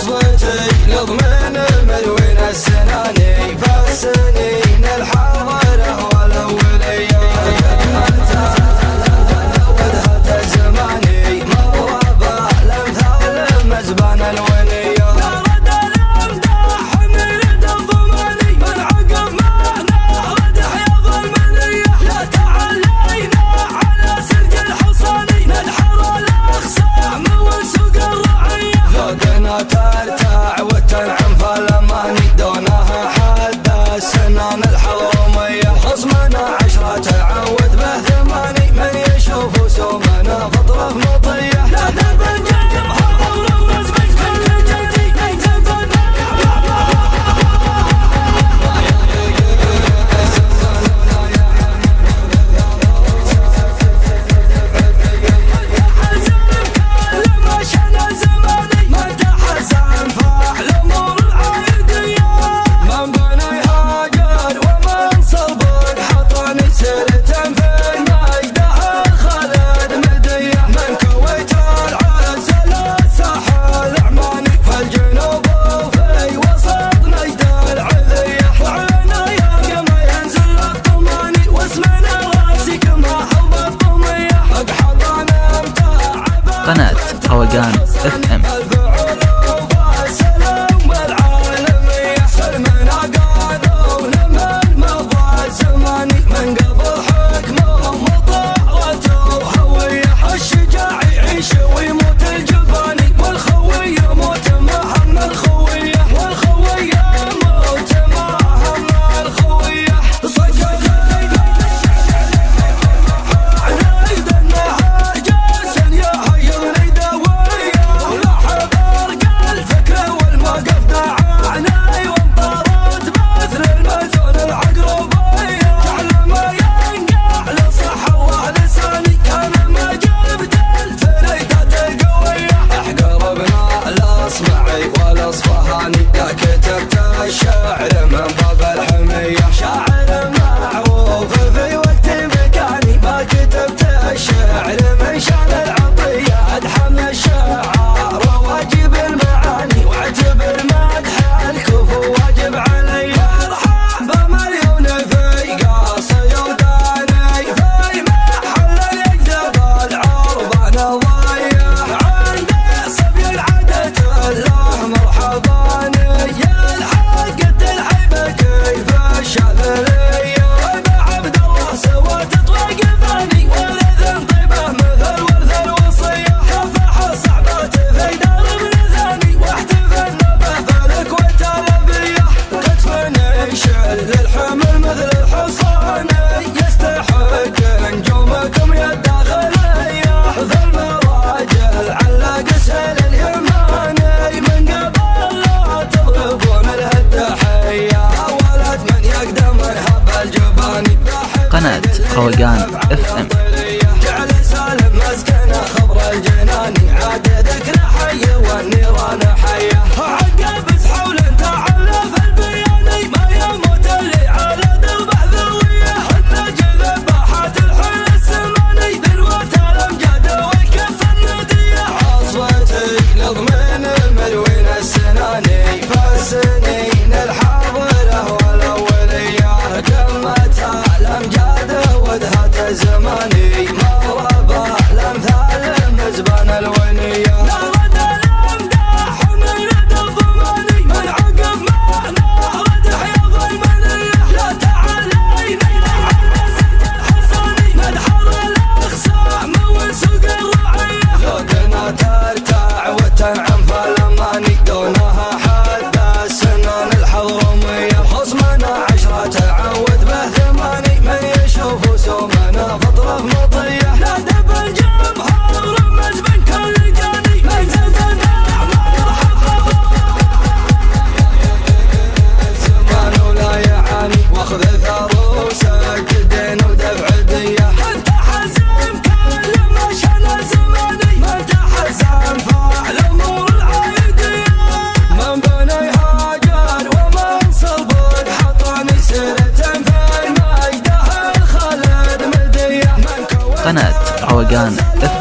حصلتي لضمن المدوين السناني فالسنين الحاضرة والأولية ودهة الزماني مر بالأمثال مزبان الولية رد الأمداح من يد الضماني من عقب معنا رد حياض المنية لا تعلينا على سرج الحصاني ننحر الأخصام ونسوق الرعية ذوقنا ترتاع وتنعم فالأماني دونها حد السنان الحضرمية خصمنا 10 تعود به 8 من يشوف سومنا فطرة مطية لا درب الجيب حضر ورزق كل جدي قناة روقان FM. الشاعر من باب الحمية شاعر معروف في وقت مكاني ما كتبت الشعر من شان العطية أدحم الشعار وواجب المعاني واعتبر مدح الكفو واجب علي مرحبا مليون في قاصي وداني في محل يجذب العربان الضيح عند صبي العادة الله مرحباني قد الحيبة كيف الشاذلية بعبد الله سوى تطوق ثاني والإذن طيبة مثل ورث الوصية كفح الصعبات في دار ابن ثاني واحتفلنا بثلك والتلبية كتف يشل الحمل مثل الحصاني يستحق نجومكم يا الداخلية ذا المراجل علق سهل اليماني من قبل لا تضربون قناة روقان FM. جعل سالم مسكنه خبر الجناني عاد ذكر حي والنيران حيه عقب حول تعلف البياني ما يموت اللي على دربه ذويه النجل ذباحات الحل السماني ذروة الامجاد والكف النديه حصلتي لضمن المدوين السناني فالسنين الحاضره والأولية قمتها الأمجاد ودهة الزماني مر بالأمثال مزبان الونية رد الأمداح من يد الضماني من عقب معنا رد حياض المنية لا تعلينا على سرج الحصاني ننحر الأخصام ونسوق الرعية ذوقنا ترتاع وتنعم فالأماني دونها حد السنان الحضرمية خصمنا 10 تعود به 8 من يشوف سومنا فطرة مطية لا دب الجيب حضر مزبن كل جاني من زدنا الزمان ولا يعاني واخذ ثروسك الدين ودفع دية انت حزم كل ما شان زماني ما انت حزم فاعل امور العيدية من بني هاجر ومن صلب حطاني سيرة في المجده الخالد مدية قناة روقان FM.